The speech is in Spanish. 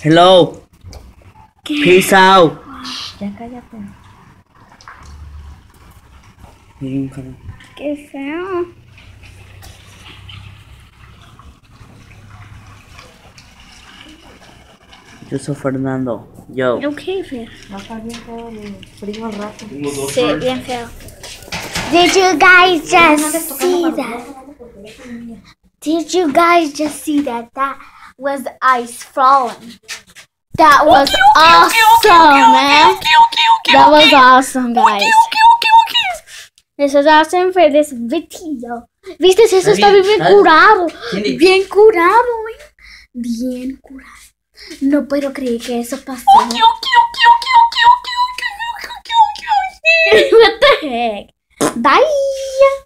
Hello. Peace out. Ya cállate. Qué feo. Yo soy Fernando. Yo. Ok, feo. Va a estar bien feo el frío al rato. Sí, bien feo. Did you guys just see that? Did you guys just see that? That was ice falling. That was awesome, man. That was awesome, guys. Eso es awesome for this video. ¿Viste? Eso está bien curado. Bien curado, bien curado. No puedo creer que eso pasó. What the heck? Bye.